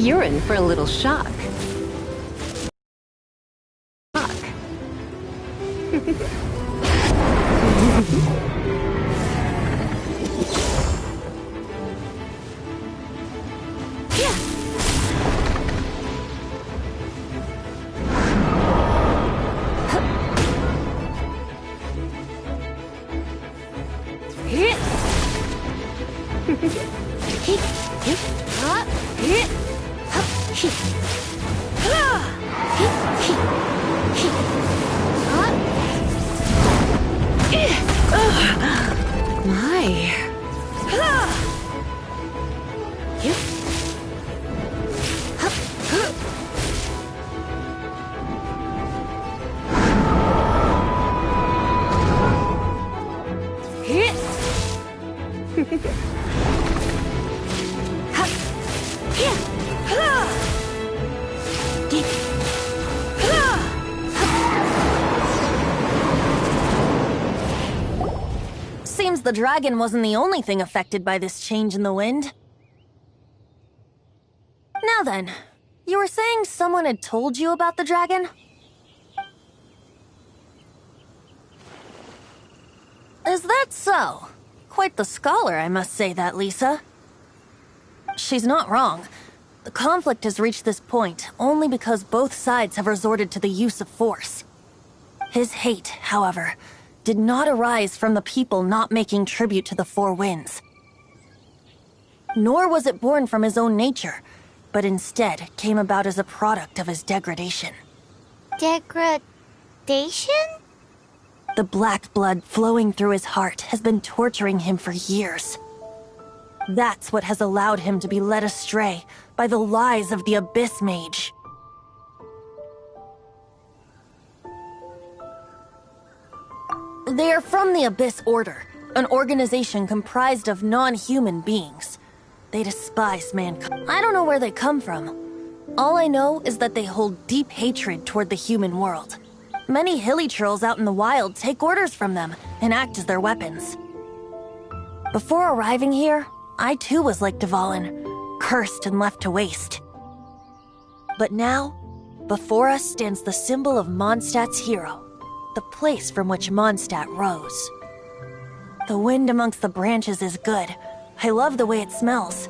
You're in for a little shock. Seems the dragon wasn't the only thing affected by this change in the wind. Now then, you were saying someone had told you about the dragon? Is that so? Quite the scholar, I must say that, Lisa. She's not wrong. The conflict has reached this point only because both sides have resorted to the use of force. His hate, however, did not arise from the people not making tribute to the Four Winds. Nor was it born from his own nature, but instead came about as a product of his degradation. Degradation? The black blood flowing through his heart has been torturing him for years. That's what has allowed him to be led astray by the lies of the Abyss Mage. They are from the Abyss Order, an organization comprised of non-human beings. They despise mankind. I don't know where they come from. All I know is that they hold deep hatred toward the human world. Many hilly trolls out in the wild take orders from them and act as their weapons. Before arriving here, I too was like Dvalin, cursed and left to waste. But now, before us stands the symbol of Mondstadt's hero, the place from which Mondstadt rose. The wind amongst the branches is good. I love the way it smells.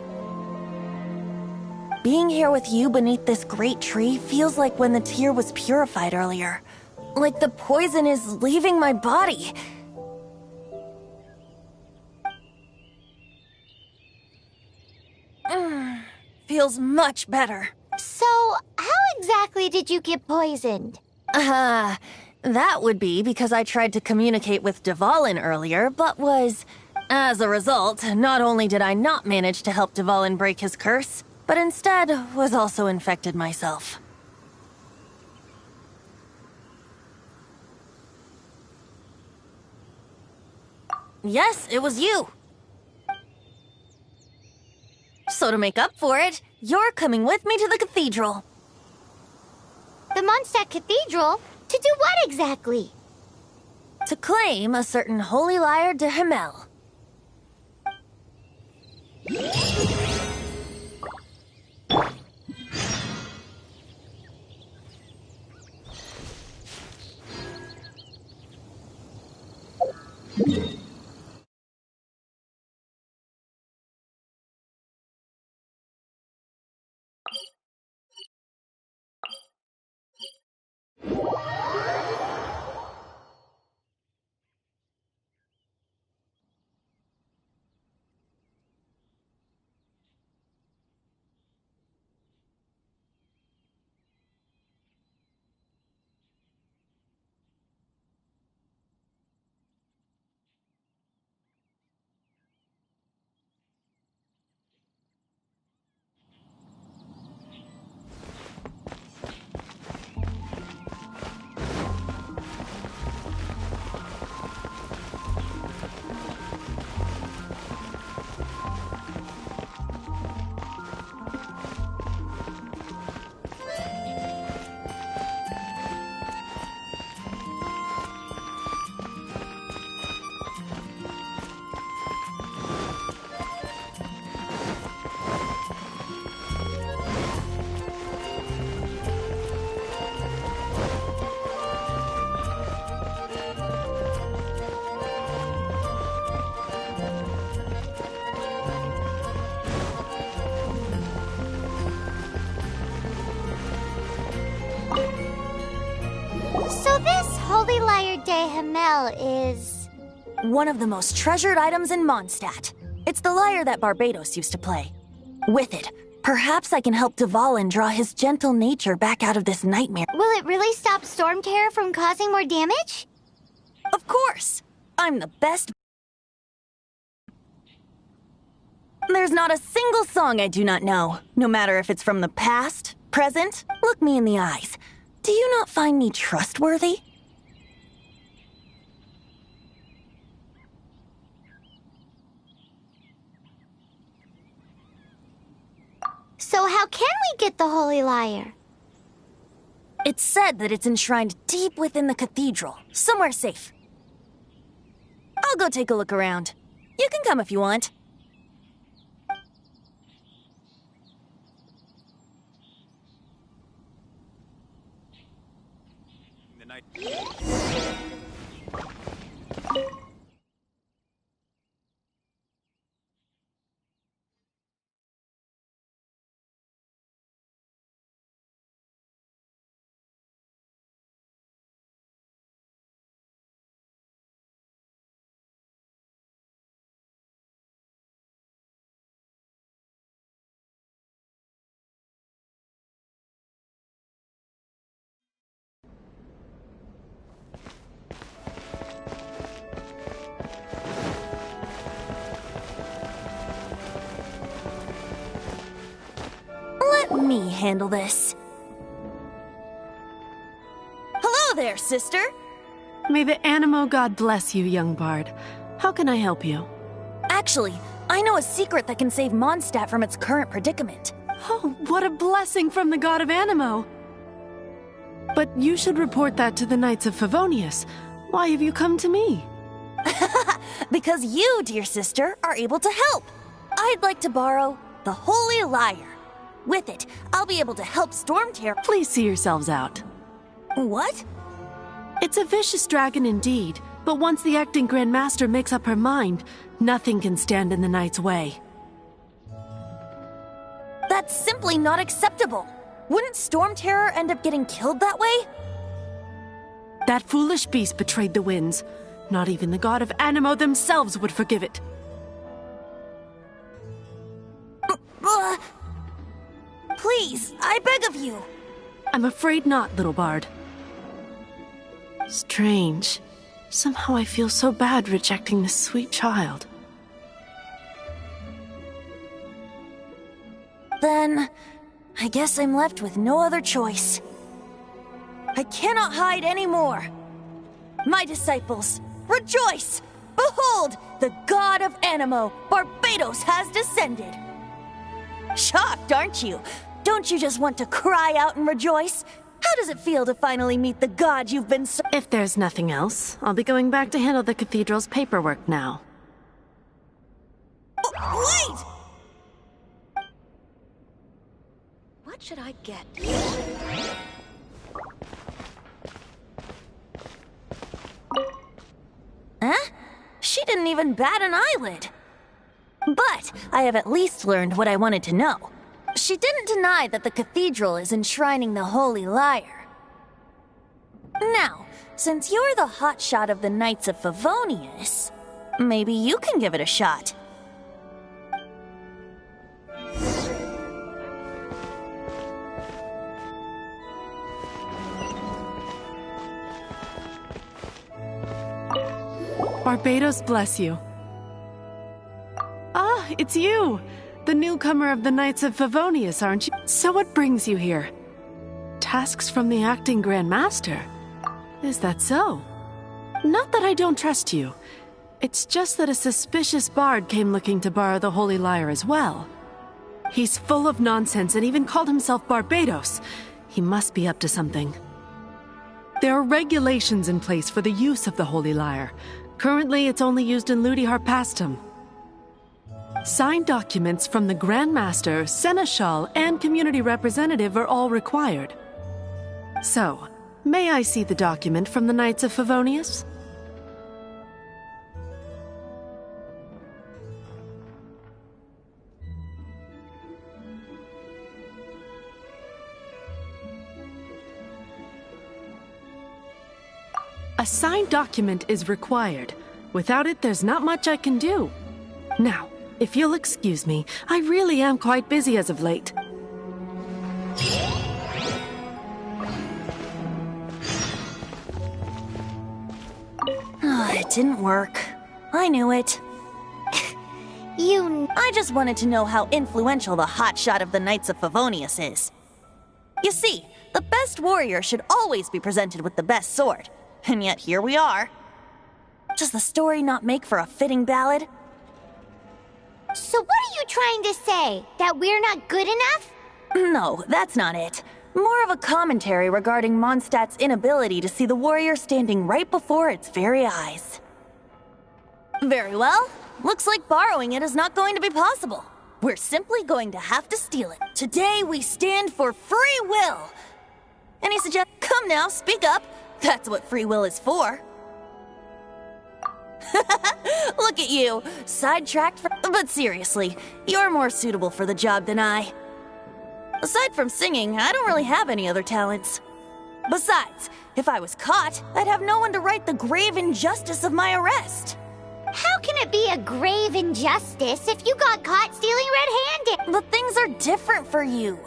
Being here with you beneath this great tree feels like when the tear was purified earlier. Like the poison is leaving my body. Feels much better. So, how exactly did you get poisoned? That would be because I tried to communicate with Dvalin earlier, but was... As a result, not only did I not manage to help Dvalin break his curse, but instead was also infected myself. Yes, it was you. So to make up for it, you're coming with me to the cathedral. The Mondstadt Cathedral? To do what exactly? To claim a certain holy lyre de Himmel. So this Holy Lyre de Hamel is... one of the most treasured items in Mondstadt. It's the lyre that Barbados used to play. With it, perhaps I can help Dvalin draw his gentle nature back out of this nightmare. Will it really stop Storm Terror from causing more damage? Of course! I'm the best. There's not a single song I do not know, no matter if it's from the past, present. Look me in the eyes. Do you not find me trustworthy? So how can we get the Holy Lyre? It's said that it's enshrined deep within the cathedral, somewhere safe. I'll go take a look around. You can come if you want. Let me handle this. Hello there, sister! May the Animo God bless you, young bard. How can I help you? Actually, I know a secret that can save Mondstadt from its current predicament. Oh, what a blessing from the god of Animo! But you should report that to the Knights of Favonius. Why have you come to me? Because you, dear sister, are able to help. I'd like to borrow the Holy Lyre. With it, I'll be able to help Storm Terror. Please see yourselves out. What? It's a vicious dragon indeed, but once the acting Grand Master makes up her mind, nothing can stand in the Knight's way. That's simply not acceptable. Wouldn't Storm Terror end up getting killed that way? That foolish beast betrayed the winds. Not even the god of Animo themselves would forgive it. Please, I beg of you. I'm afraid not, little bard. Strange. Somehow I feel so bad rejecting this sweet child. Then, I guess I'm left with no other choice. I cannot hide anymore. My disciples, rejoice! Behold, the god of Animo, Barbados, has descended. Shocked, aren't you? Don't you just want to cry out and rejoice? How does it feel to finally meet the god you've been so— If there's nothing else, I'll be going back to handle the cathedral's paperwork now. Wait! What should I get? Huh? She didn't even bat an eyelid. But I have at least learned what I wanted to know. She didn't deny that the cathedral is enshrining the Holy Lyre. Now, since you're the hotshot of the Knights of Favonius, maybe you can give it a shot. Barbados bless you. Ah, it's you! The newcomer of the Knights of Favonius, aren't you? So what brings you here? Tasks from the acting Grand Master? Is that so? Not that I don't trust you. It's just that a suspicious bard came looking to borrow the Holy Lyre as well. He's full of nonsense and even called himself Barbados. He must be up to something. There are regulations in place for the use of the Holy Lyre. Currently, it's only used in Ludi Harpastum. Signed documents from the Grand Master, Seneschal, and Community Representative are all required. So, may I see the document from the Knights of Favonius? A signed document is required. Without it, there's not much I can do. Now, if you'll excuse me, I really am quite busy as of late. It didn't work. I knew it. I just wanted to know how influential the hotshot of the Knights of Favonius is. You see, the best warrior should always be presented with the best sword. And yet here we are. Does the story not make for a fitting ballad? So what are you trying to say? That we're not good enough? No, that's not it. More of a commentary regarding Mondstadt's inability to see the warrior standing right before its very eyes. Very well. Looks like borrowing it is not going to be possible. We're simply going to have to steal it. Today we stand for free will. Any suggestions? Come now, speak up. That's what free will is for. Look at you, sidetracked But seriously, you're more suitable for the job than I. Aside from singing, I don't really have any other talents. Besides, if I was caught, I'd have no one to right the grave injustice of my arrest. How can it be a grave injustice if you got caught stealing red-handed? But things are different for you.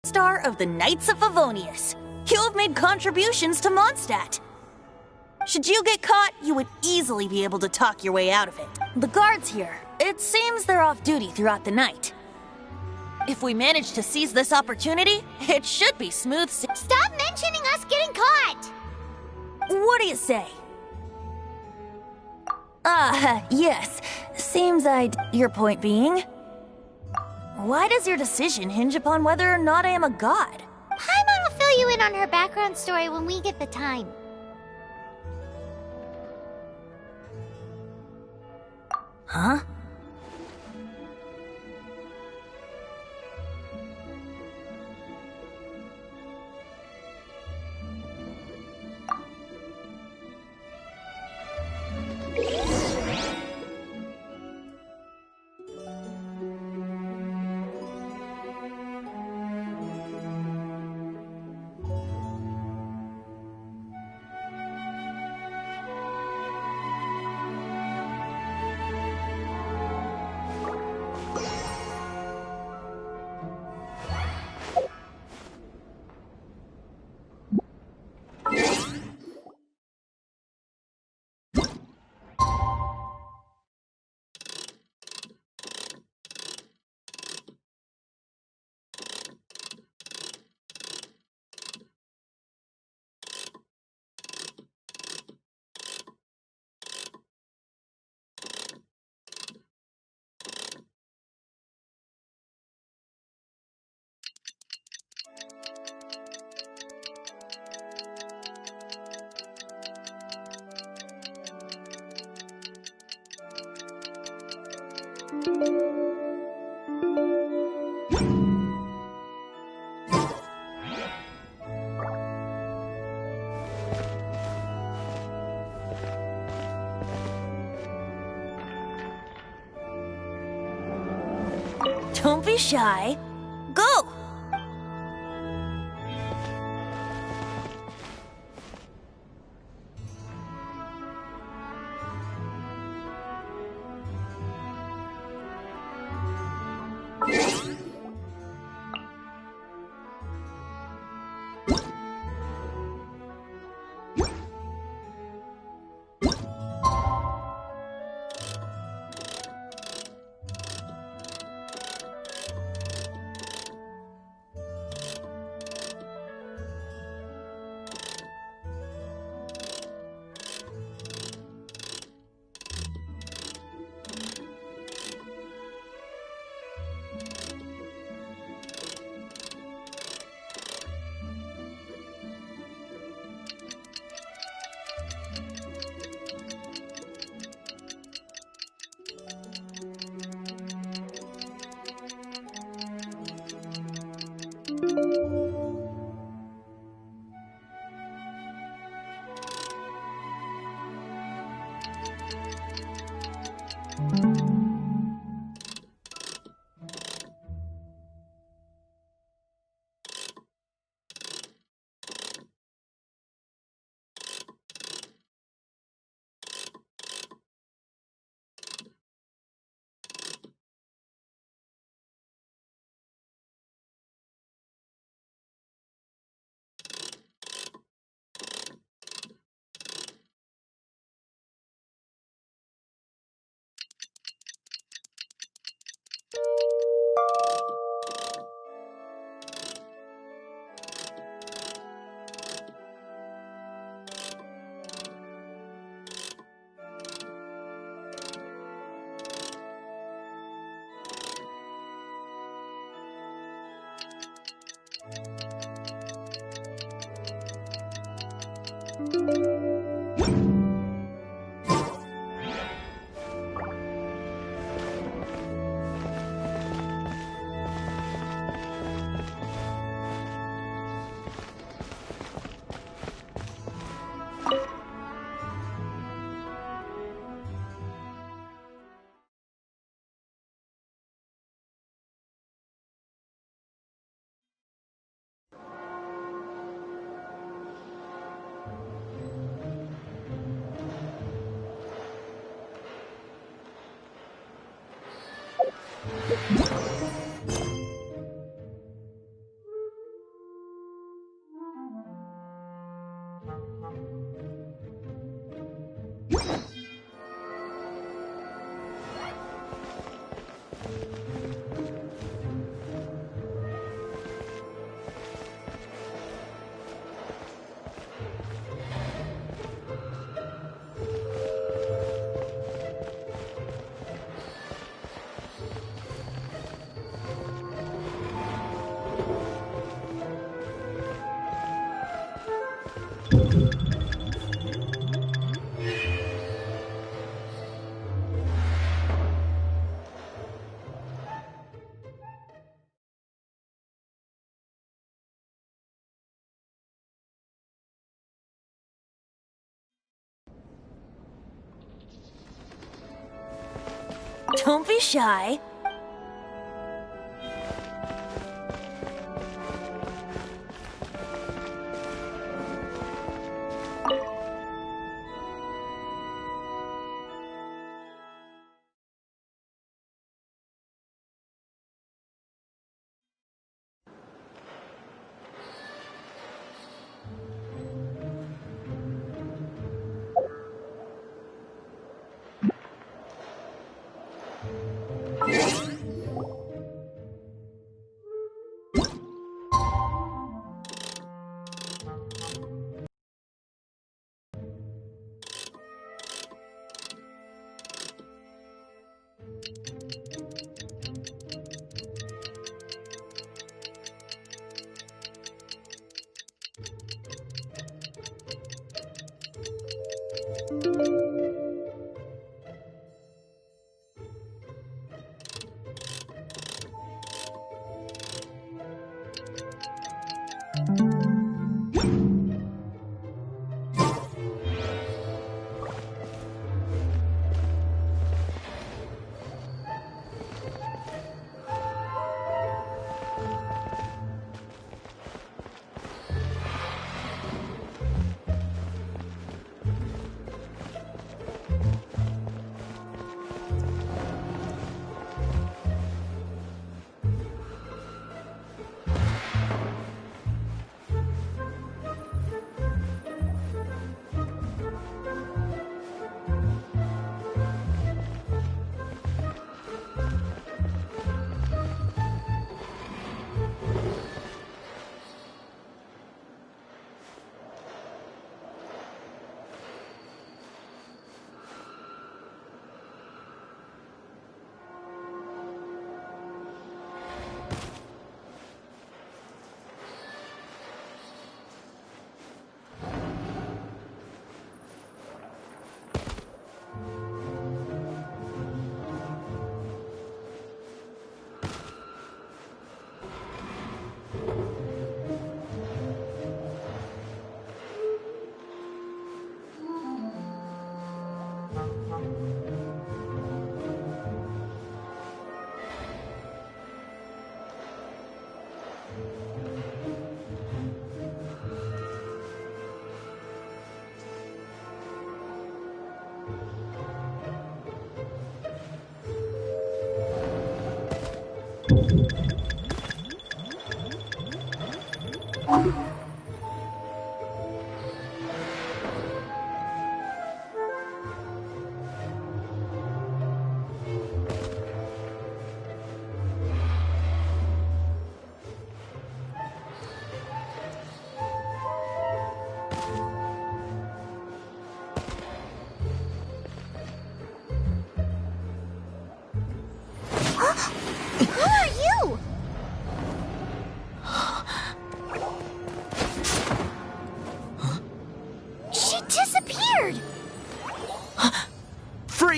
Star of the Knights of Favonius. You have made contributions to Mondstadt. Should you get caught, you would easily be able to talk your way out of it. The guards here, it seems they're off duty throughout the night. If we manage to seize this opportunity, it should be smooth. Stop mentioning us getting caught! What do you say? Yes. Seems Your point being? Why does your decision hinge upon whether or not I am a god? Paimon will fill you in on her background story when we get the time. Huh? Don't be shy. Go! Don't be shy.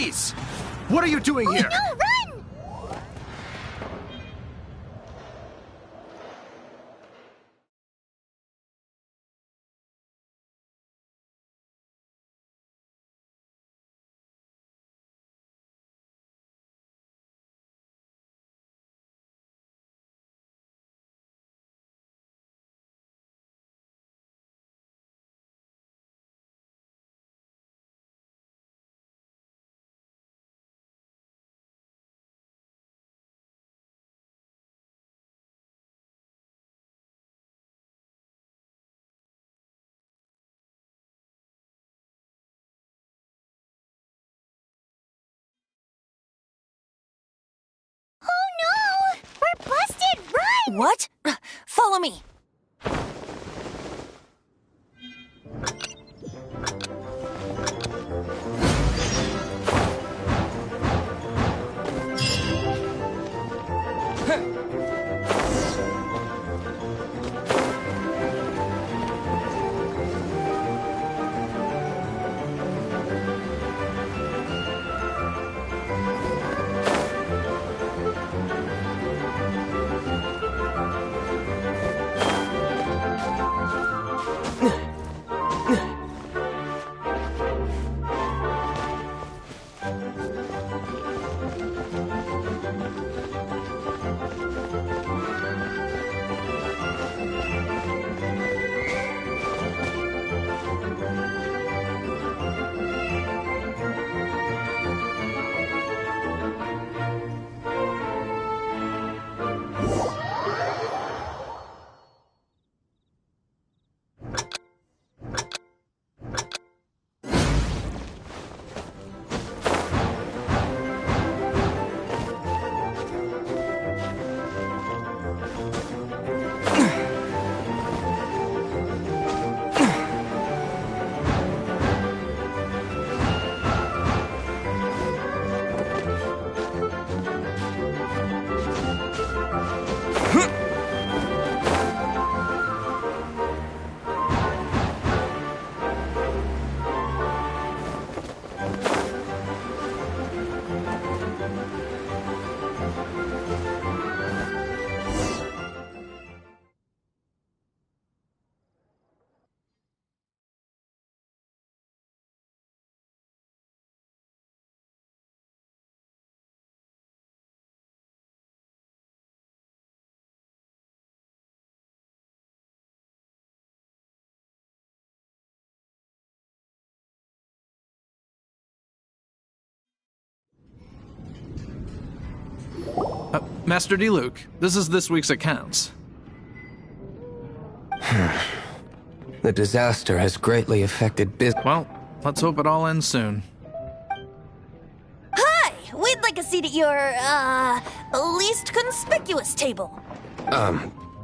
Freeze! What are you doing here? No, run! Oh no! We're busted! Run! What? Follow me. Master D. Luke, this is this week's accounts. The disaster has greatly affected business. Well, let's hope it all ends soon. Hi! We'd like a seat at your, least conspicuous table.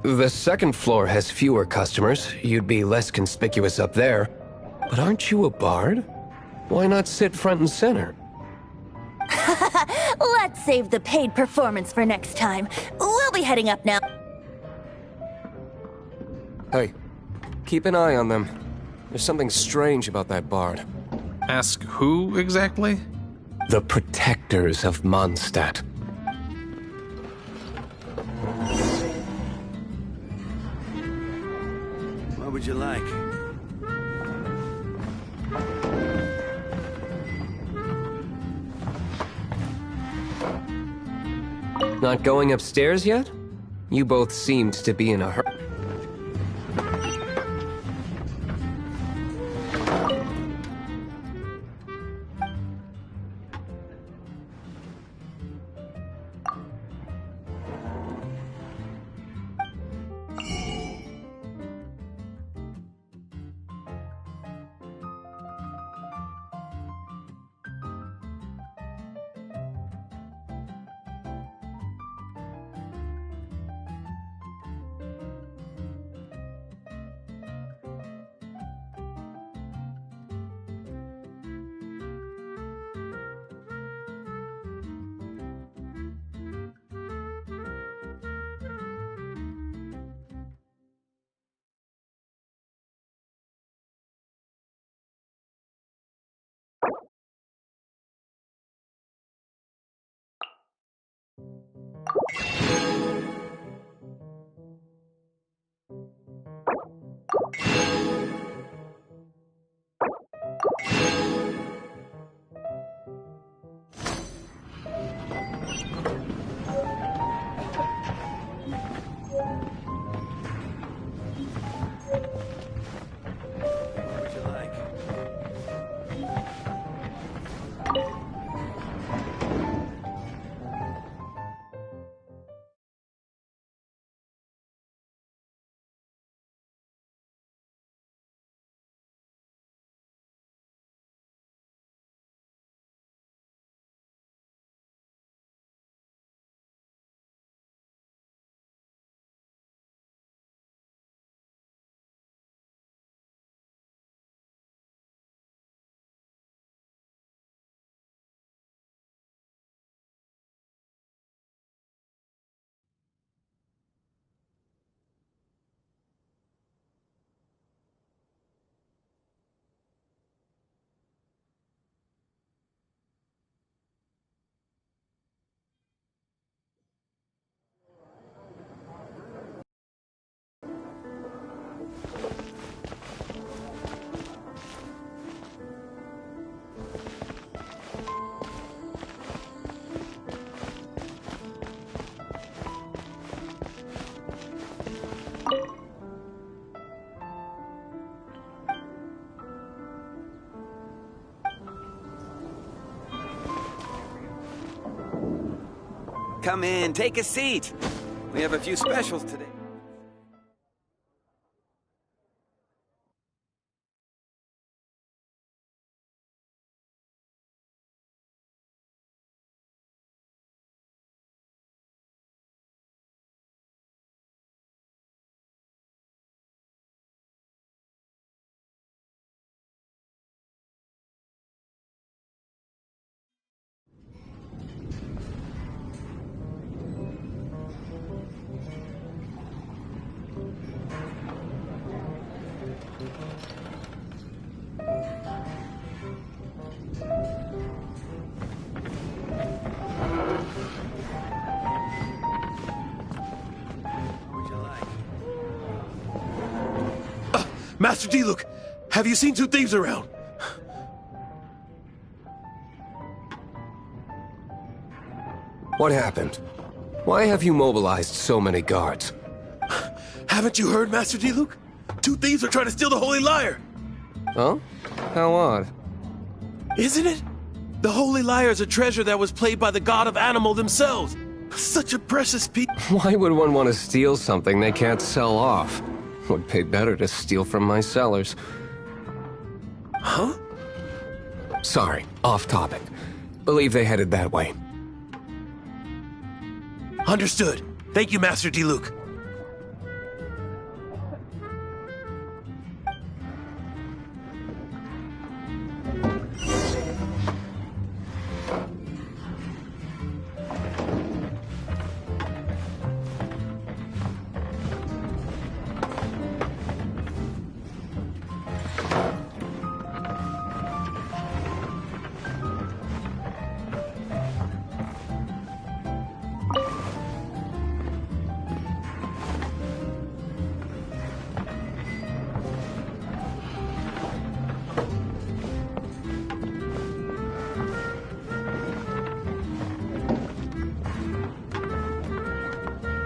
The second floor has fewer customers. You'd be less conspicuous up there. But aren't you a bard? Why not sit front and center? Let's save the paid performance for next time. We'll be heading up now. Hey, keep an eye on them. There's something strange about that bard. Ask who exactly? The protectors of Mondstadt. What would you like? Not going upstairs yet? You both seemed to be in a hurry. Come in, take a seat. We have a few specials today. Master Diluc, have you seen two thieves around? What happened? Why have you mobilized so many guards? Haven't you heard, Master Diluc? Two thieves are trying to steal the Holy Lyre! Huh? How odd. Isn't it? The Holy Lyre is a treasure that was played by the god of animal themselves. Such a precious piece. Why would one want to steal something they can't sell off? Would pay better to steal from my sellers. Huh? Sorry, off topic. Believe they headed that way. Understood. Thank you, Master Diluc.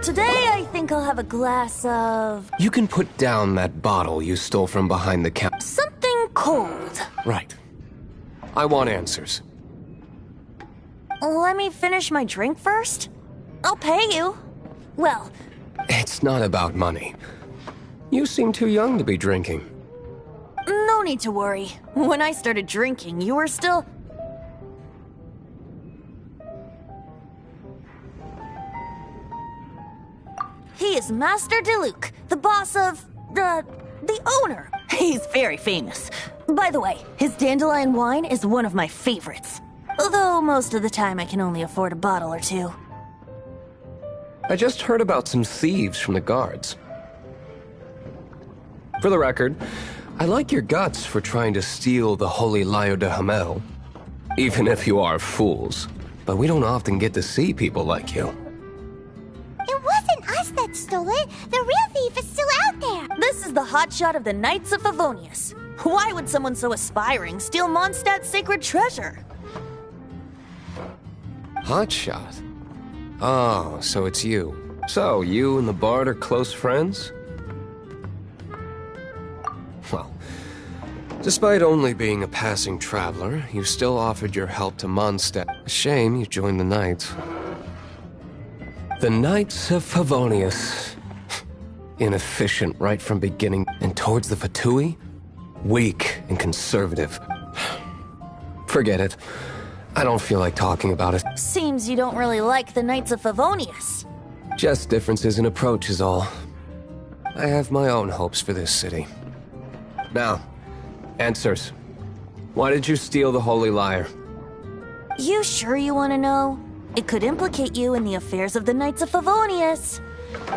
Today, I think I'll have a glass of... You can put down that bottle you stole from behind the counter. something cold. Right. I want answers. Let me finish my drink first. I'll pay you. Well, It's not about money. You seem too young to be drinking. no need to worry. When I started drinking, you were still... He is Master Diluc, the boss of... the owner. He's very famous. By the way, his dandelion wine is one of my favorites. Although most of the time I can only afford a bottle or two. I just heard about some thieves from the guards. For the record, I like your guts for trying to steal the Holy Lyre de Hamel. Even if you are fools. But we don't often get to see people like you. It wasn't us that stole it. The real thief is still out there. This is the hotshot of the Knights of Favonius. Why would someone so aspiring steal Mondstadt's sacred treasure? Hotshot? Oh, so it's you. So, you and the Bard are close friends? Well, despite only being a passing traveler, you still offered your help to Mondstadt. Shame you joined the Knights. The Knights of Favonius. Inefficient right from beginning, and towards the Fatui, weak and conservative. Forget it. I don't feel like talking about it. Seems you don't really like the Knights of Favonius. Just differences in approach is all. I have my own hopes for this city. Now, answers. Why did you steal the Holy Lyre? You sure you want to know? It could implicate you in the affairs of the Knights of Favonius.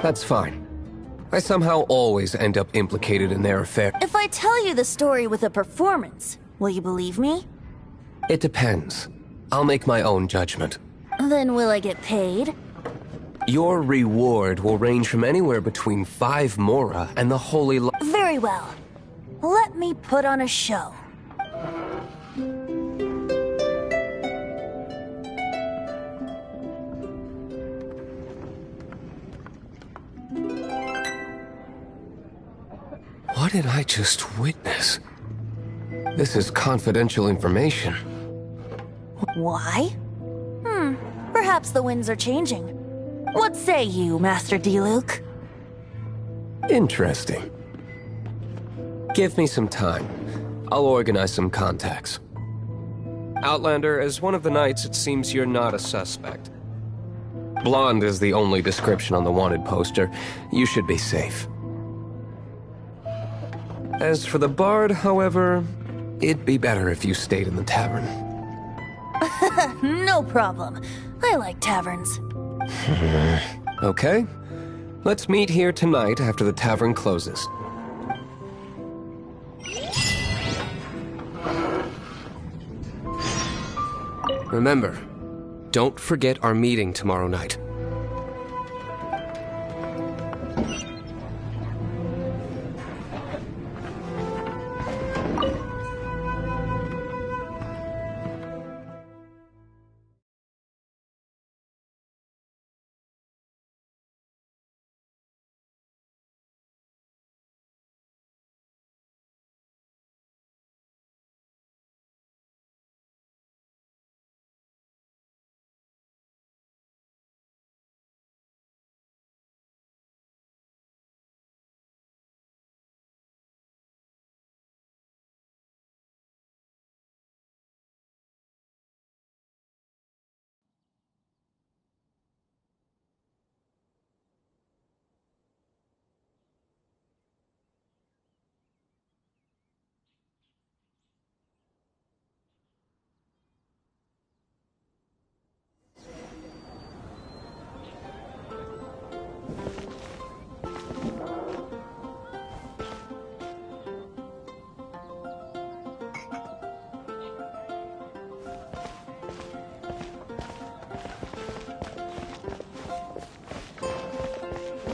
That's fine. I somehow always end up implicated in their affair. If I tell you the story with a performance, will you believe me? It depends. I'll make my own judgment. Then will I get paid? Your reward will range from anywhere between 5 mora and the Holy Lyre. Very well. Let me put on a show. What did I just witness? This is confidential information. Why? Perhaps the winds are changing. What say you, Master Diluc? Interesting. Give me some time. I'll organize some contacts. Outlander, as one of the knights, it seems you're not a suspect. Blonde is the only description on the wanted poster. You should be safe. As for the bard, however, it'd be better if you stayed in the tavern. No problem. I like taverns. Okay. Let's meet here tonight after the tavern closes. Remember, don't forget our meeting tomorrow night.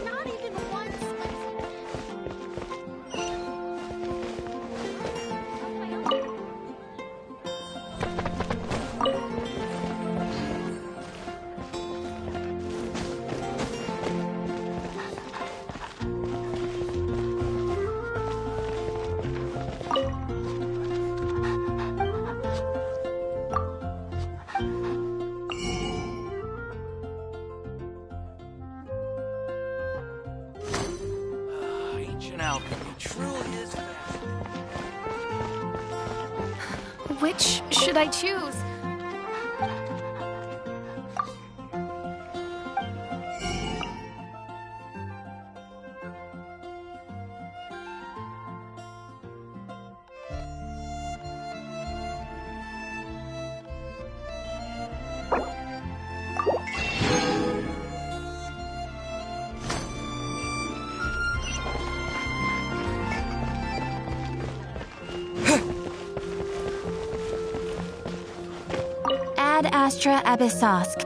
Not even one Ancient alchemy truly is fascinating. Which should I choose? Ad Astra Abyssosk.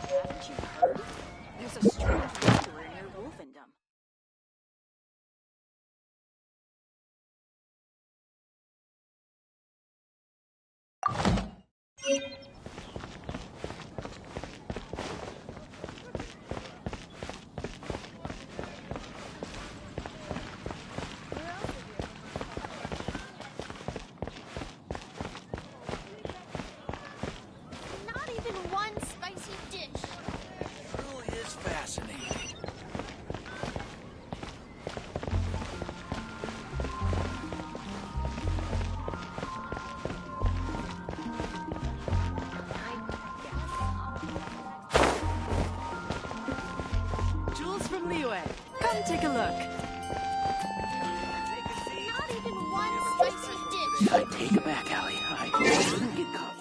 Haven't you heard? There's a strange wanderer near Wolfendom. Not even one spicy dish. Truly is fascinating. Jules from Liyue. Come take a look. Not even one spicy dish. I take it back, Allie. I shouldn't get caught.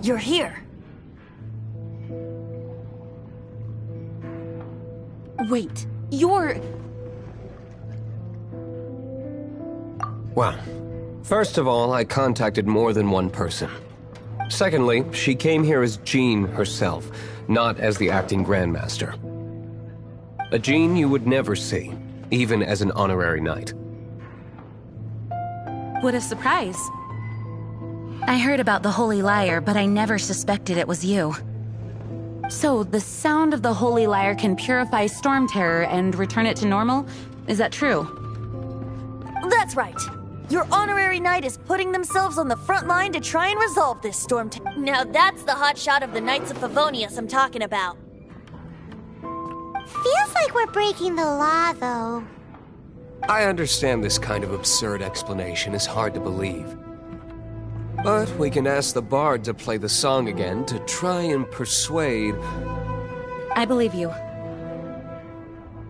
You're here. Wait, you're... Well, first of all, I contacted more than one person. Secondly, she came here as Jean herself, not as the acting Grandmaster. A Jean you would never see, even as an honorary knight. What a surprise. I heard about the Holy Lyre, but I never suspected it was you. So, the sound of the Holy Lyre can purify Storm Terror and return it to normal? Is that true? That's right. Your honorary knight is putting themselves on the front line to try and resolve this storm. Now that's the hotshot of the Knights of Favonius I'm talking about. Feels like we're breaking the law, though. I understand this kind of absurd explanation is hard to believe. But we can ask the bard to play the song again to try and persuade... I believe you.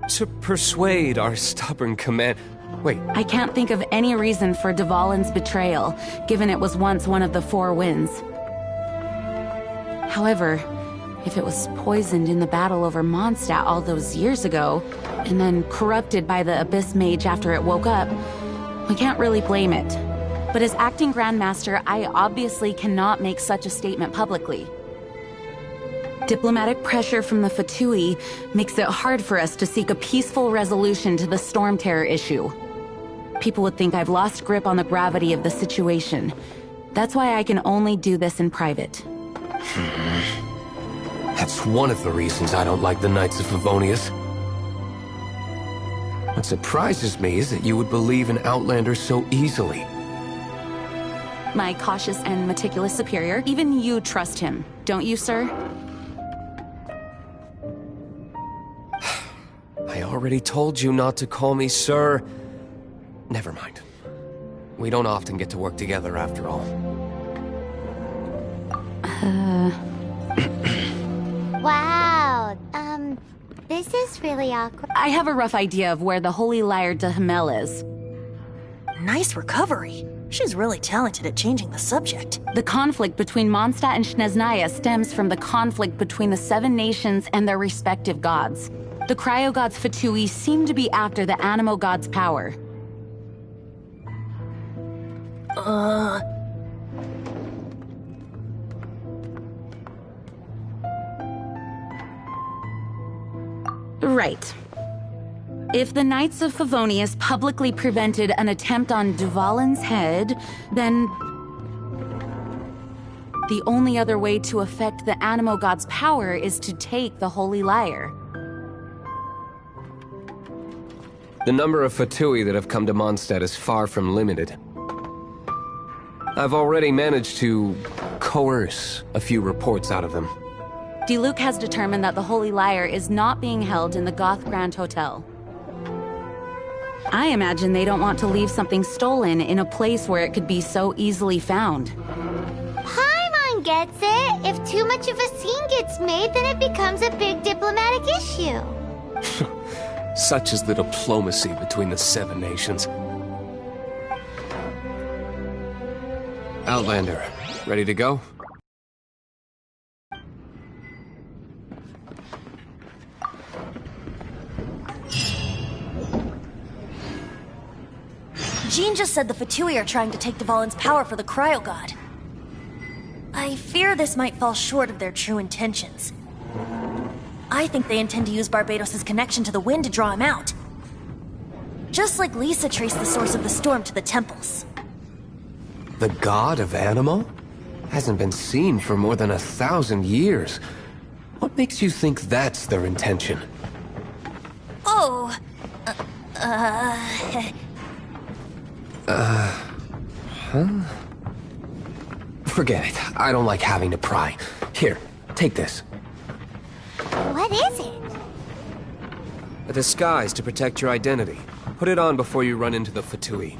To persuade our stubborn command... Wait. I can't think of any reason for Dvalin's betrayal, given it was once one of the Four Winds. However, if it was poisoned in the battle over Mondstadt all those years ago, and then corrupted by the Abyss Mage after it woke up, we can't really blame it. But as acting Grandmaster, I obviously cannot make such a statement publicly. Diplomatic pressure from the Fatui makes it hard for us to seek a peaceful resolution to the Storm Terror issue. People would think I've lost grip on the gravity of the situation. That's why I can only do this in private. That's one of the reasons I don't like the Knights of Favonius. What surprises me is that you would believe in Outlanders so easily. My cautious and meticulous superior, even you trust him, don't you, sir? I already told you not to call me sir. Never mind. We don't often get to work together after all. Wow, this is really awkward. I have a rough idea of where the Holy Lyre de Himmel is. Nice recovery. She's really talented at changing the subject. The conflict between Mondstadt and Snezhnaya stems from the conflict between the Seven Nations and their respective gods. The cryo-gods Fatui seem to be after the Animo god's power. Right. If the Knights of Favonius publicly prevented an attempt on Dvalin's head, then... the only other way to affect the Animo god's power is to take the Holy Lyre. The number of Fatui that have come to Mondstadt is far from limited. I've already managed to coerce a few reports out of them. Diluc has determined that the Holy Lyre is not being held in the Goth Grand Hotel. I imagine they don't want to leave something stolen in a place where it could be so easily found. Paimon gets it. If too much of a scene gets made, then it becomes a big diplomatic issue. Such is the diplomacy between the Seven Nations. Outlander, ready to go? Jean just said the Fatui are trying to take Dvalin's power for the Cryo God. I fear this might fall short of their true intentions. I think they intend to use Barbados' connection to the wind to draw him out. Just like Lisa traced the source of the storm to the temples. The god of Animo? Hasn't been seen for more than 1,000 years. What makes you think that's their intention? Oh, Forget it. I don't like having to pry. Here, take this. What is it? A disguise to protect your identity. Put it on before you run into the Fatui.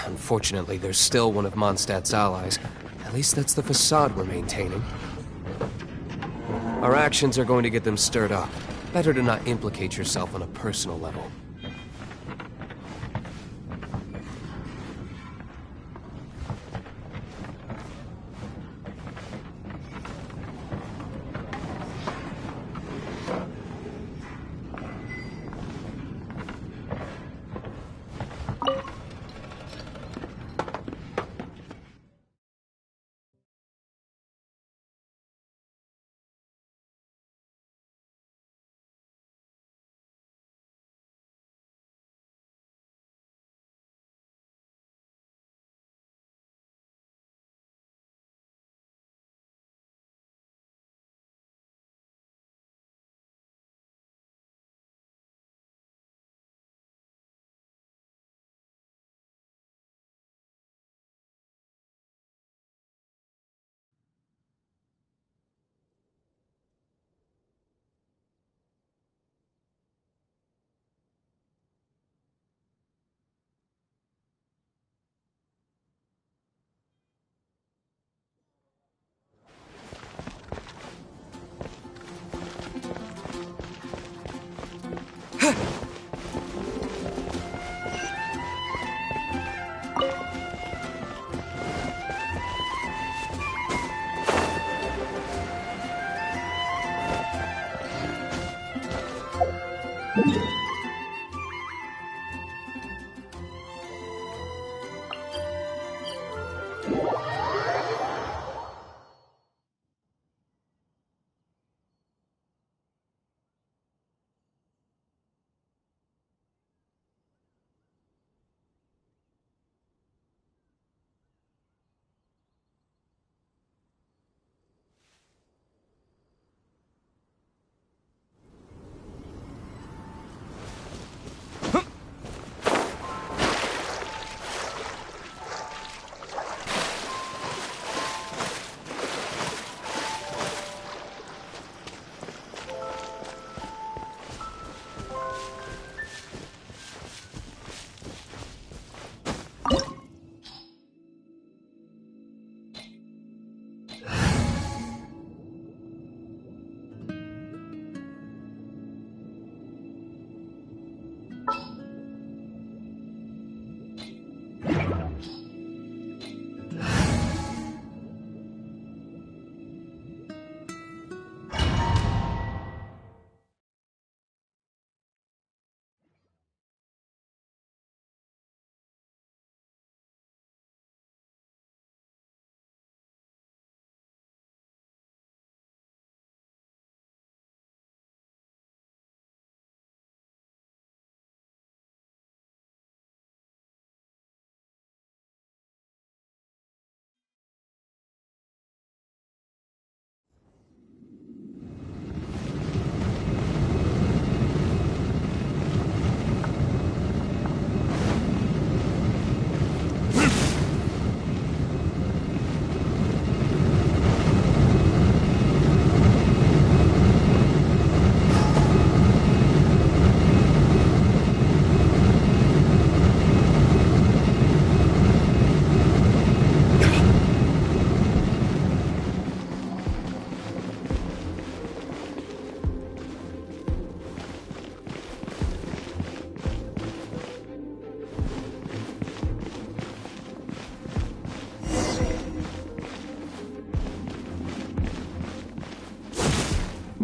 Unfortunately, there's still one of Mondstadt's allies. At least that's the facade we're maintaining. Our actions are going to get them stirred up. Better to not implicate yourself on a personal level.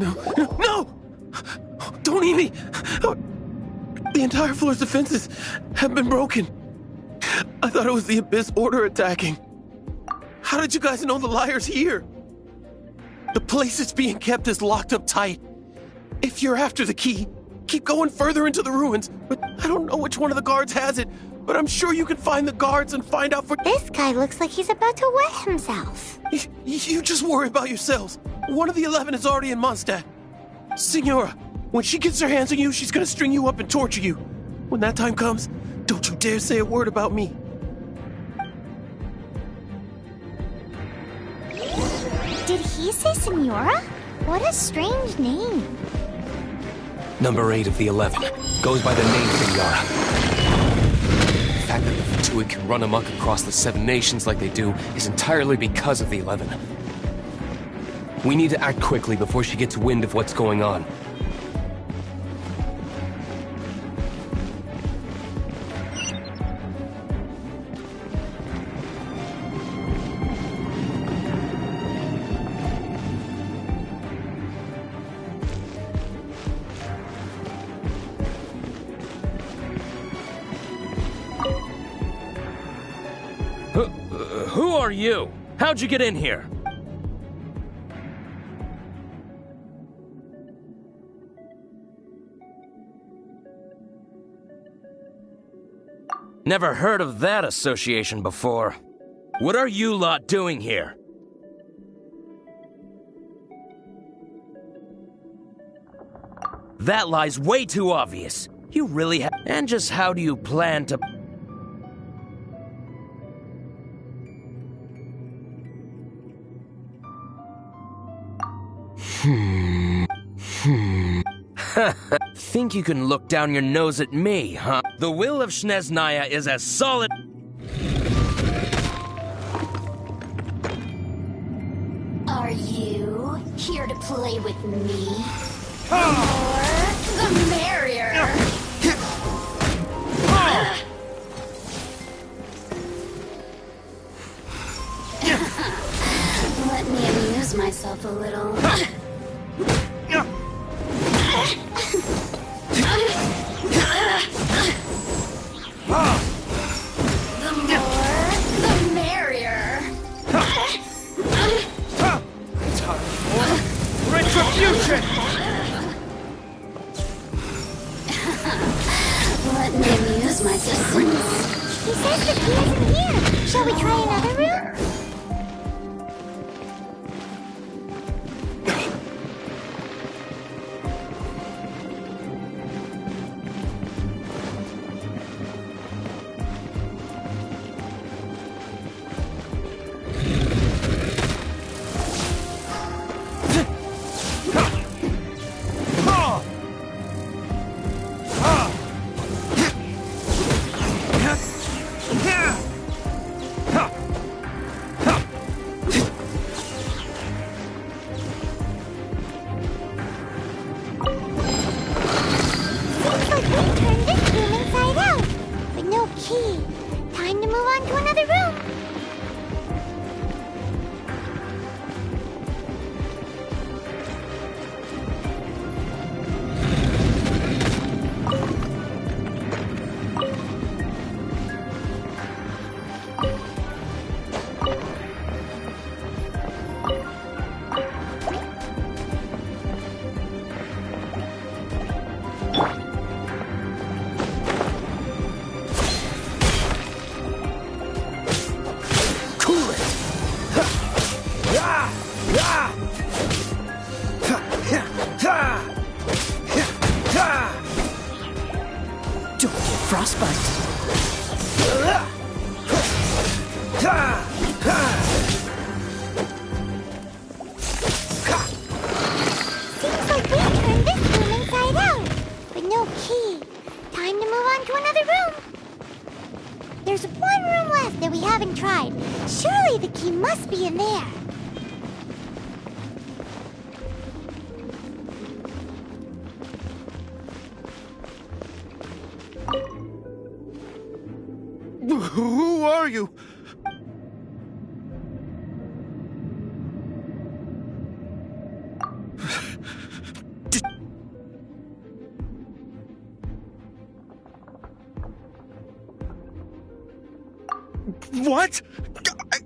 No! Don't eat me! The entire floor's defenses have been broken. I thought it was the Abyss Order attacking. How did you guys know the liar's here? The place it's being kept is locked up tight. If you're after the key, keep going further into the ruins, but I don't know which one of the guards has it, but I'm sure you can find the guards and find out for— This guy looks like he's about to wet himself. You just worry about yourselves. One of the 11 is already in Mondstadt. Senora, when she gets her hands on you, she's gonna string you up and torture you. When that time comes, don't you dare say a word about me. Did he say Senora? What a strange name. Number 8 of the 11. Goes by the name Senora. The fact that the Fatui can run amok across the 7 nations like they do is entirely because of the 11. We need to act quickly before she gets wind of what's going on. Who are you? How'd you get in here? Never heard of that association before. What are you lot doing here? That lie's way too obvious. You really have— And just how do you plan to— Think you can look down your nose at me, huh? The will of Snezhnaya is as solid— Are you here to play with me? The more, the merrier. Let me amuse myself a little. The more, the merrier. Time for retribution! Let me amuse myself. He says the key isn't here. Shall we try another room? Who are you? What?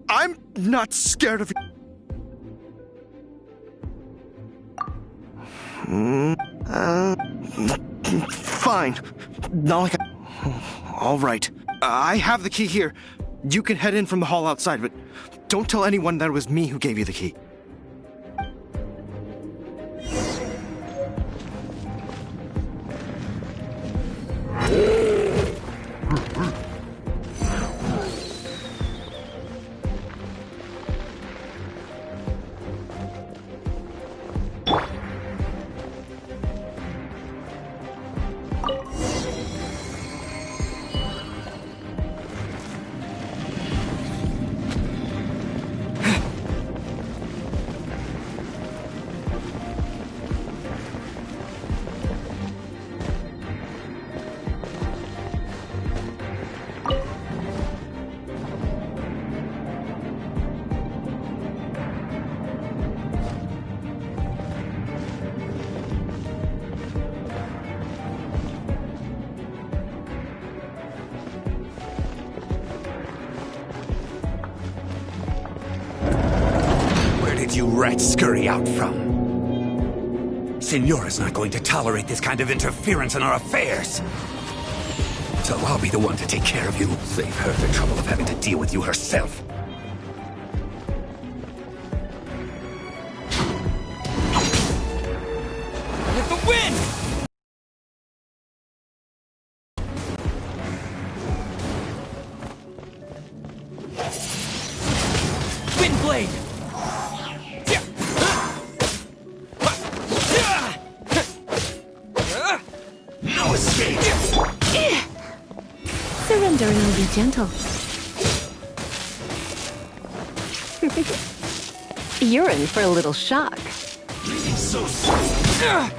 I'm not scared of you. Fine. Not like All right. I have the key here. You can head in from the hall outside, but don't tell anyone that it was me who gave you the key. You rats scurry out from? Senora's not going to tolerate this kind of interference in our affairs. So I'll be the one to take care of you. Save her the trouble of having to deal with you herself. With the wind! Wind blade! No escape! Surrender and I'll be gentle. You're in for a little shock. So soon.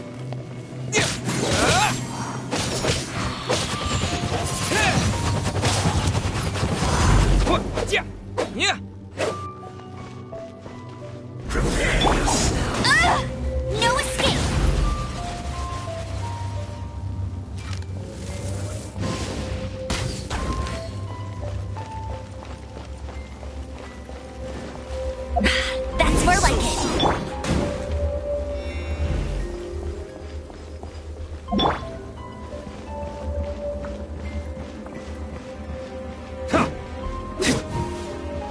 Prepare yourself. No escape! That's more like it.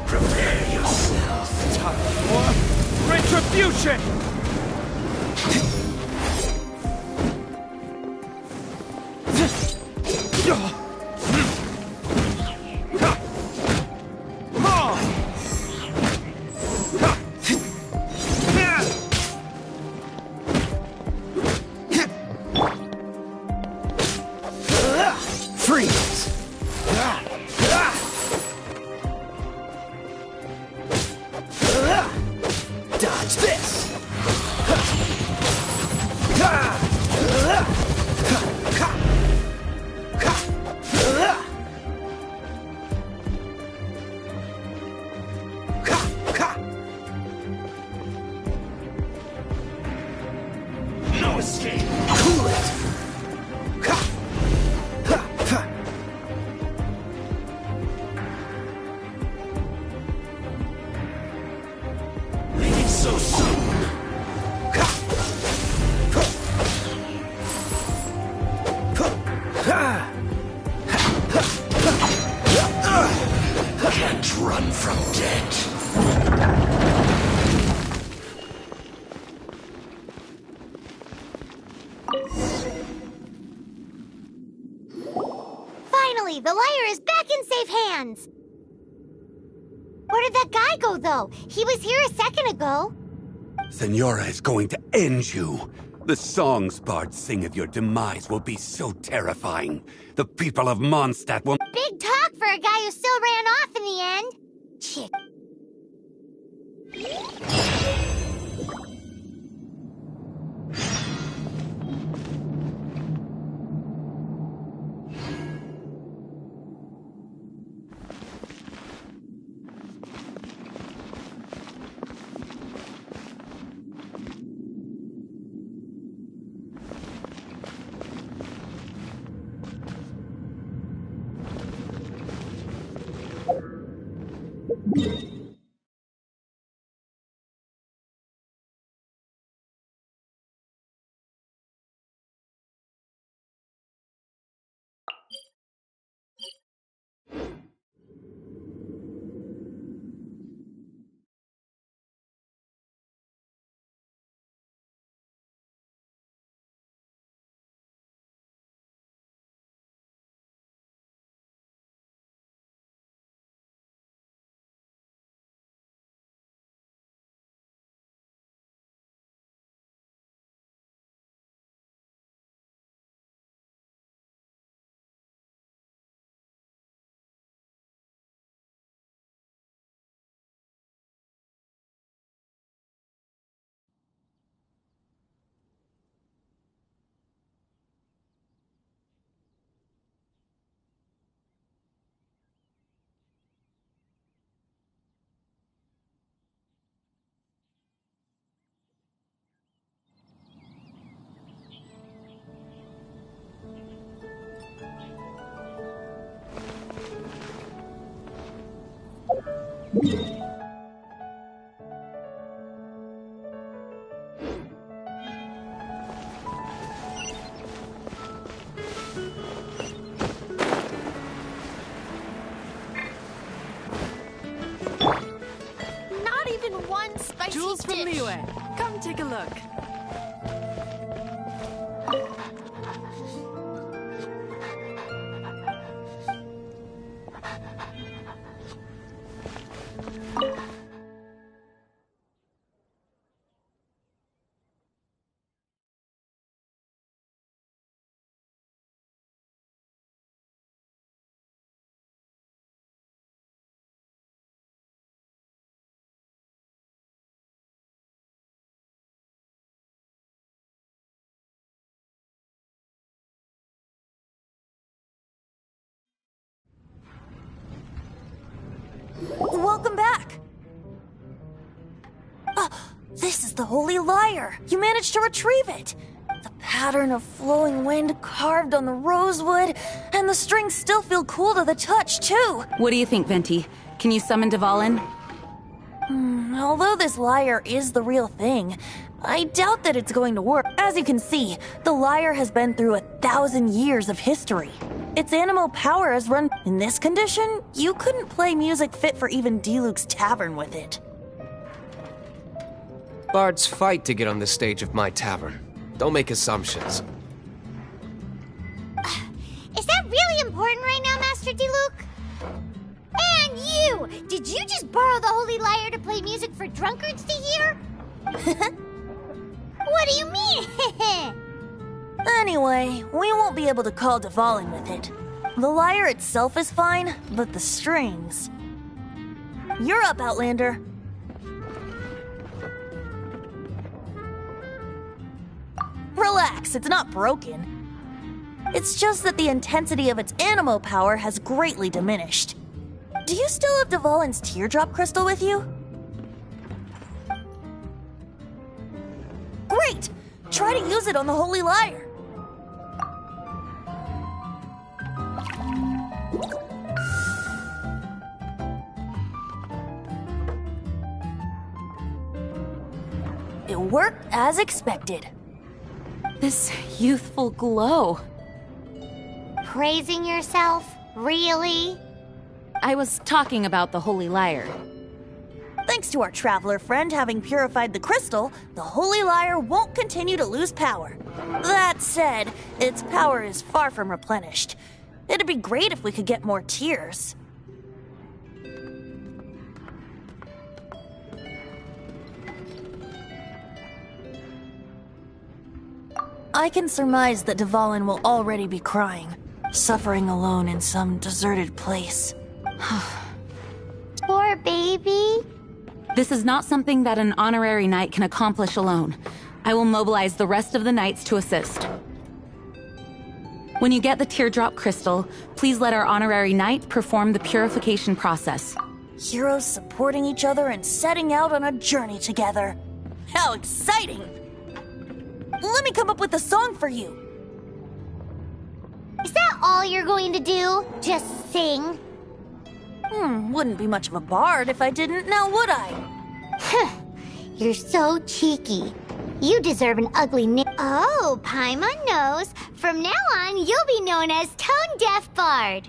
Prepare yourself. Time for retribution! Freeze! Dodge this! No escape! Cool it! Leaving so soon! Can't run from death. Finally, the lyre is back in safe hands! Where did that guy go, though? He was here a second ago. Senora is going to end you. The songs bards sing of your demise will be so terrifying. The people of Mondstadt will... Big talk for a guy who still ran off in the end. Chick. Not even one spicy Jewels from dish. Liyue. Come take a look. Welcome back! This is the Holy Lyre! You managed to retrieve it! The pattern of flowing wind carved on the rosewood, and the strings still feel cool to the touch, too! What do you think, Venti? Can you summon Dvalin? Although this lyre is the real thing, I doubt that it's going to work. As you can see, the lyre has been through 1,000 years of history. Its animal power has run... In this condition, you couldn't play music fit for even Diluc's tavern with it. Bards fight to get on the stage of my tavern. Don't make assumptions. Is that really important right now, Master Diluc? And you! Did you just borrow the Holy Lyre to play music for drunkards to hear? What do you mean? Anyway, we won't be able to call Dvalin with it. The lyre itself is fine, but the strings... You're up, Outlander. Relax, it's not broken. It's just that the intensity of its animo power has greatly diminished. Do you still have Dvalin's teardrop crystal with you? Great! Try to use it on the Holy Lyre. It worked as expected. This youthful glow. Praising yourself? Really? I was talking about the Holy Lyre. Thanks to our traveler friend having purified the crystal, the Holy Lyre won't continue to lose power. That said, its power is far from replenished. It'd be great if we could get more tears. I can surmise that Dvalin will already be crying, suffering alone in some deserted place. Poor baby. This is not something that an honorary knight can accomplish alone. I will mobilize the rest of the knights to assist. When you get the teardrop crystal, please let our honorary knight perform the purification process. Heroes supporting each other and setting out on a journey together. How exciting! Let me come up with a song for you. Is that all you're going to do? Just sing? Wouldn't be much of a bard if I didn't, now would I? You're so cheeky. You deserve an ugly name. Oh, Paimon knows. From now on, you'll be known as Tone Deaf Bard.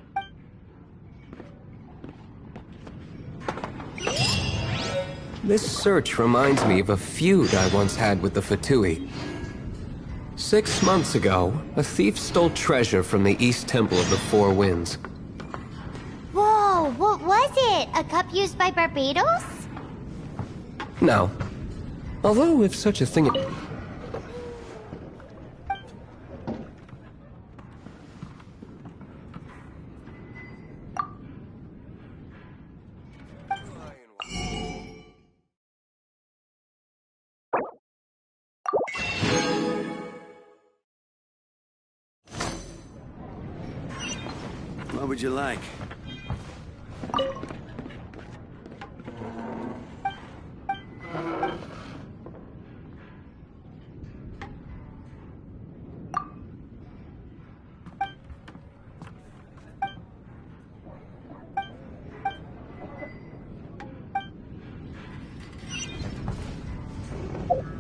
This search reminds me of a feud I once had with the Fatui. 6 months ago, a thief stole treasure from the East Temple of the Four Winds. Whoa, what was it? A cup used by Barbados? No. Although, if such a thing... What would you like?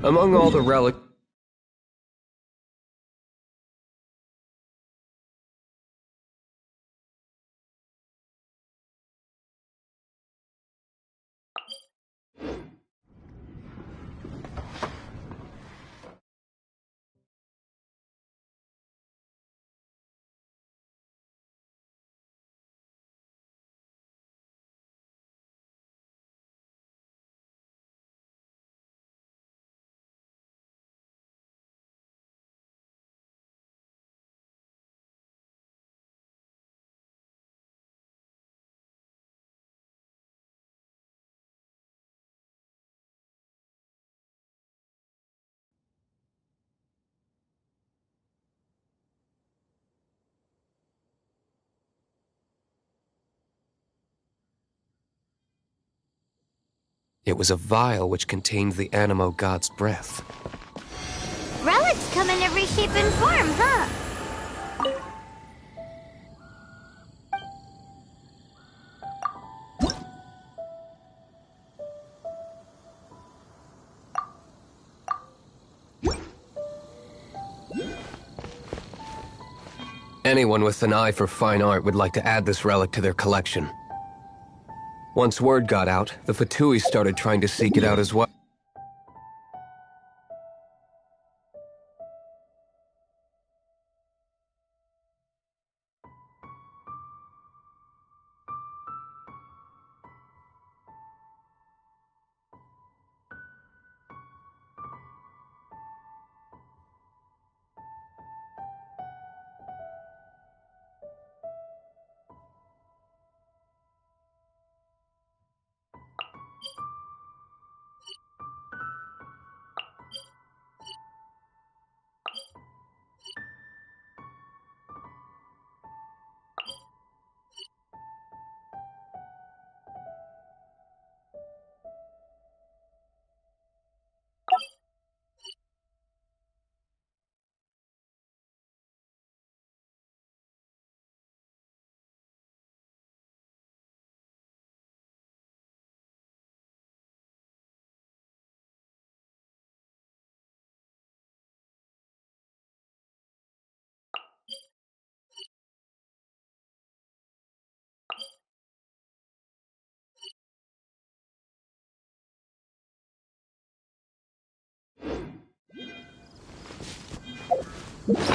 Among all the relics... It was a vial which contained the Animo god's breath. Relics come in every shape and form, huh? Anyone with an eye for fine art would like to add this relic to their collection. Once word got out, the Fatui started trying to seek it out as well.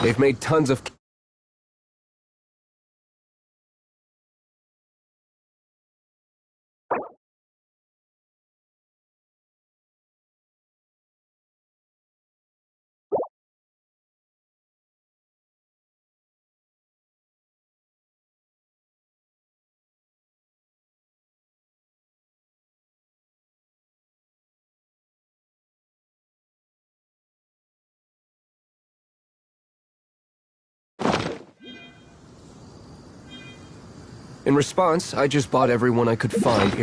They've made tons of... In response, I just bought everyone I could find,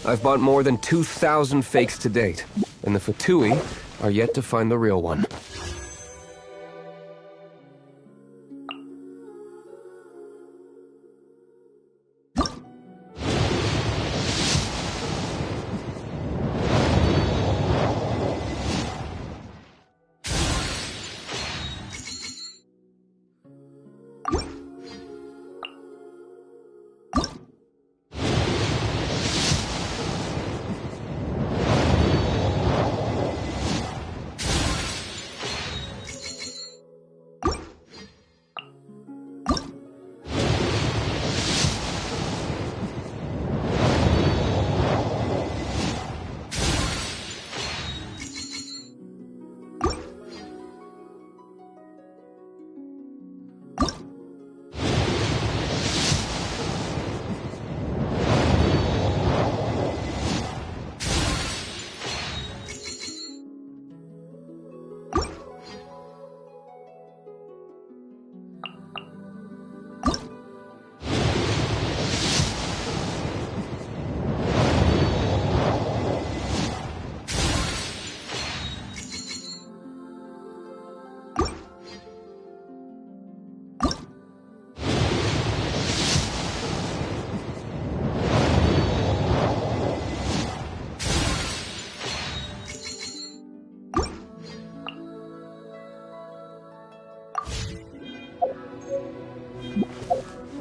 I've bought more than 2,000 fakes to date, and the Fatui are yet to find the real one.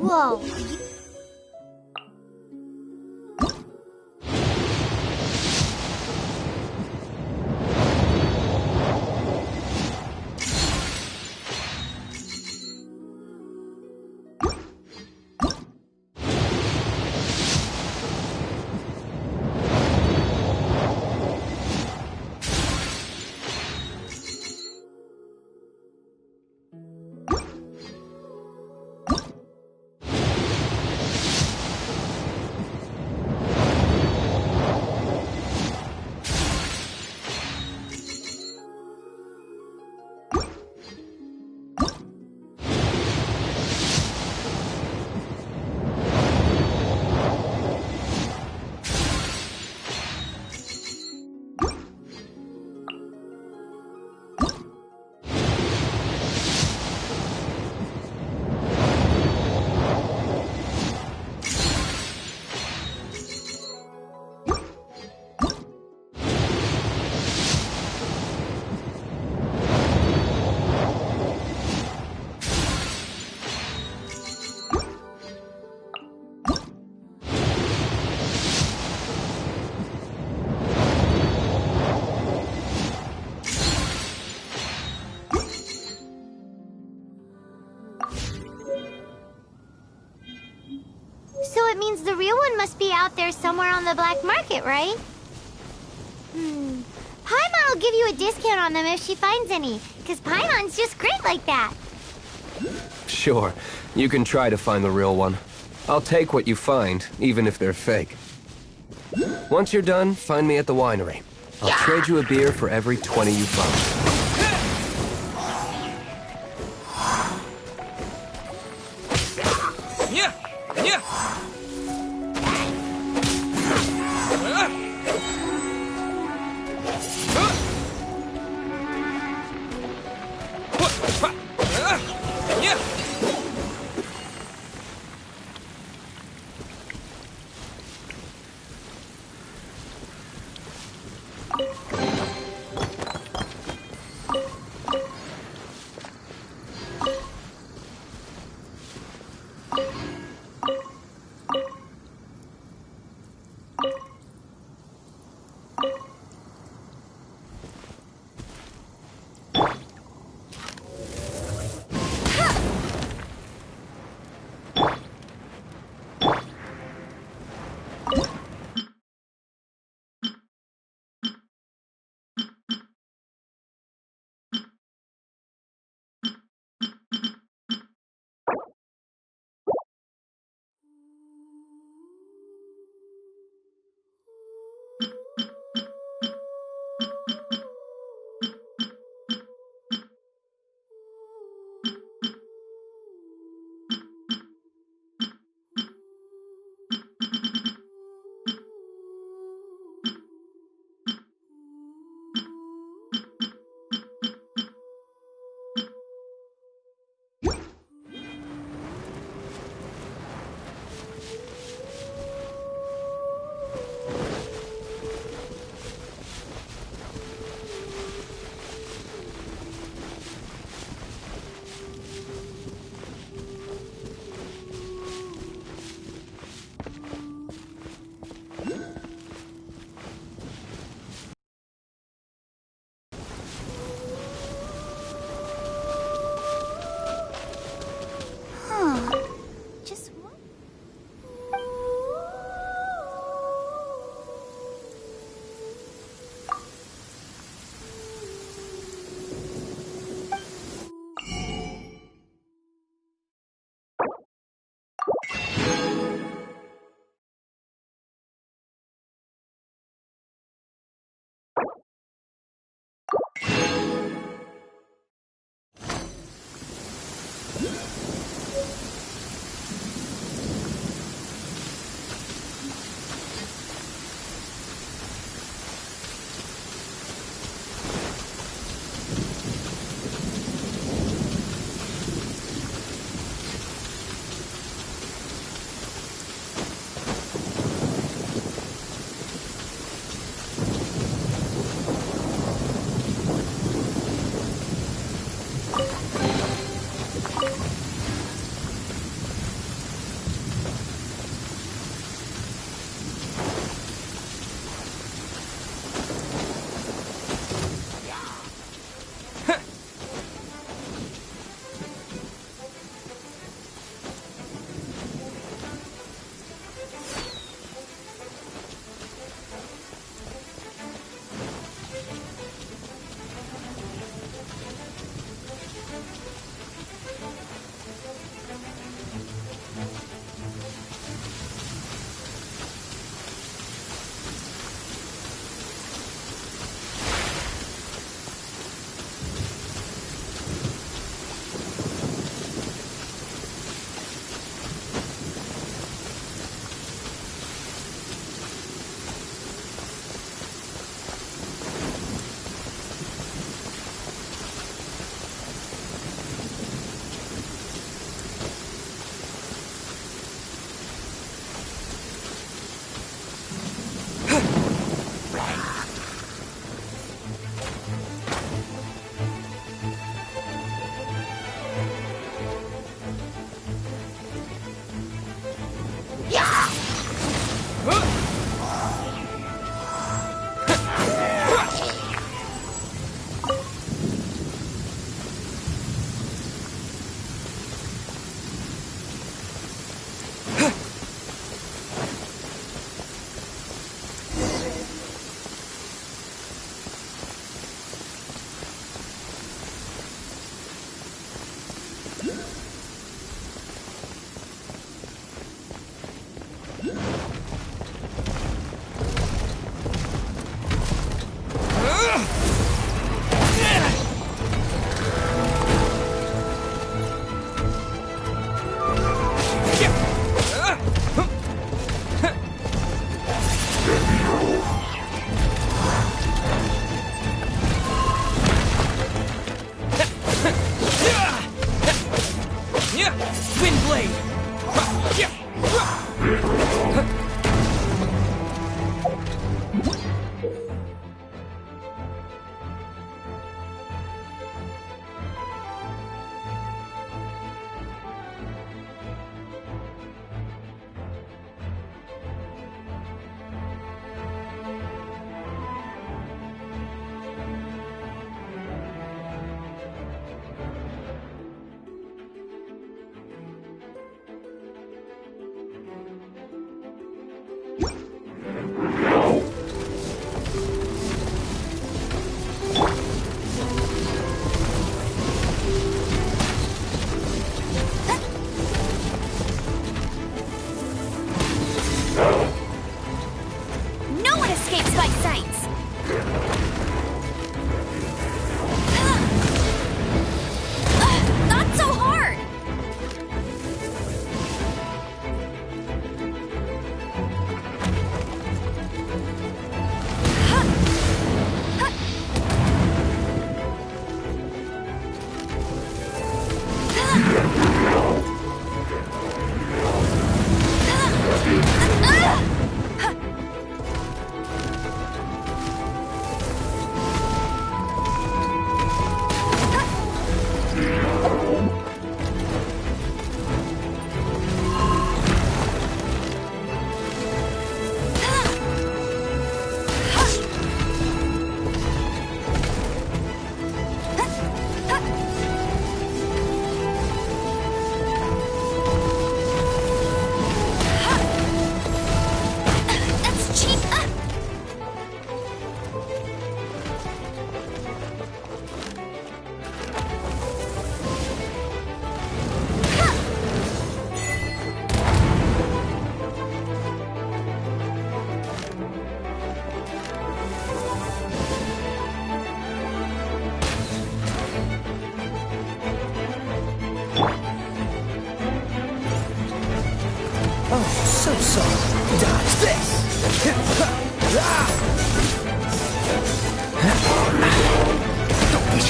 Whoa. So it means the real one must be out there somewhere on the black market, right? Paimon will give you a discount on them if she finds any, because Paimon's just great like that. Sure, you can try to find the real one. I'll take what you find, even if they're fake. Once you're done, find me at the winery. I'll trade you a beer for every 20 you find.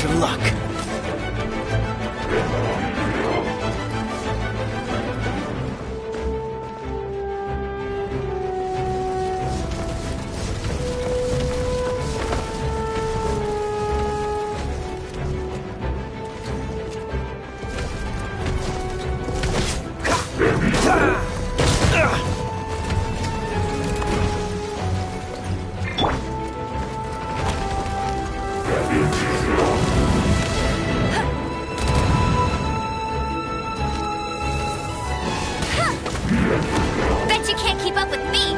your luck. Bet you can't keep up with me!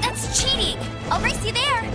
That's cheating! I'll race you there!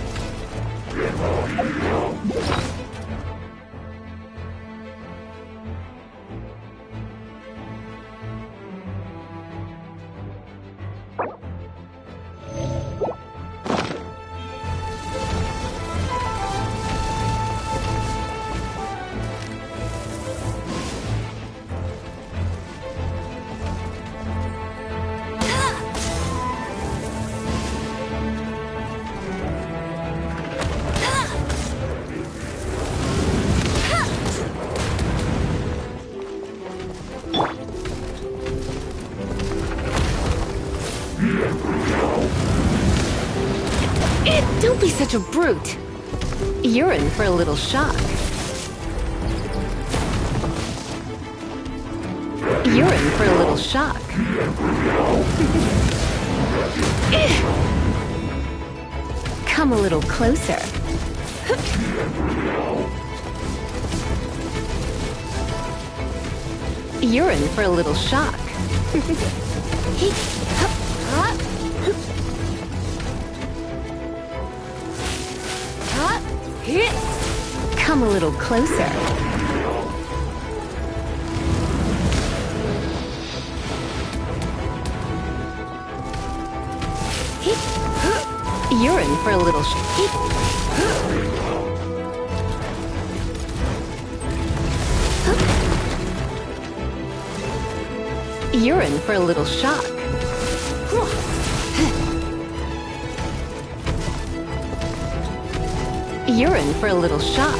Don't be such a brute. You're in for a little shock. You're in for a little shock. Come a little closer. You're in for a little shock. Come a little closer. You're in for a little You're in for a little shock. You're in for a little shock.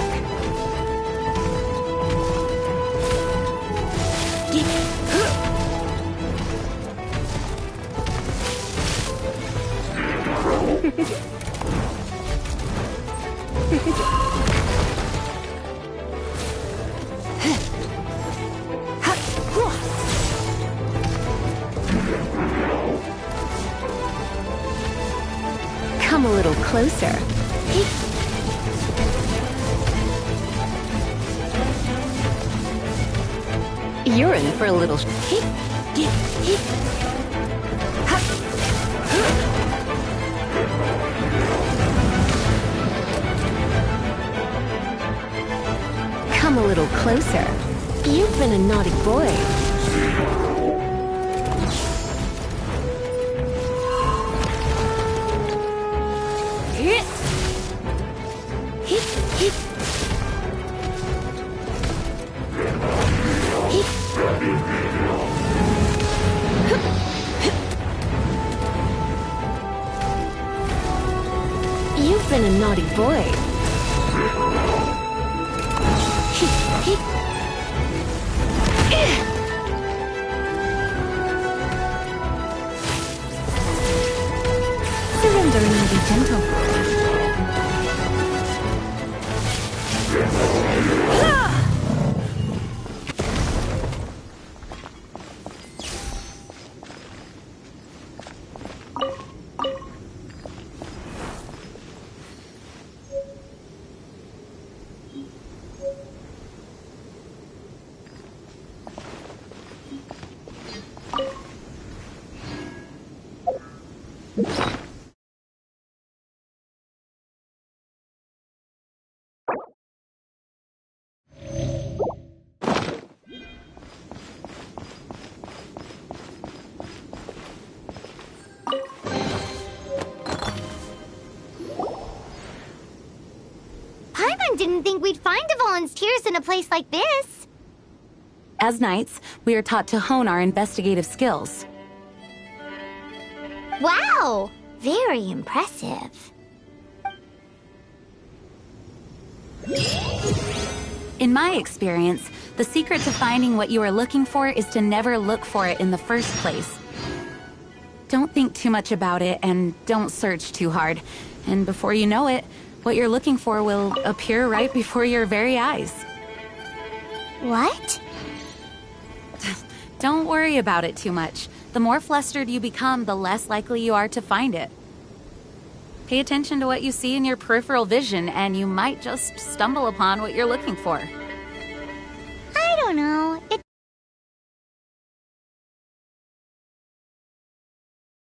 Come a little closer. You're in for a little Come a little closer. You've been a naughty boy. You've been a naughty boy. Surrender and be gentle. didn't think we'd find the volunteers in a place like this. As knights, we are taught to hone our investigative skills. Wow! Very impressive. In my experience, the secret to finding what you are looking for is to never look for it in the first place. Don't think too much about it and don't search too hard. And before you know it, what you're looking for will appear right before your very eyes. What? Don't worry about it too much. The more flustered you become, the less likely you are to find it. Pay attention to what you see in your peripheral vision, and you might just stumble upon what you're looking for. I don't know. It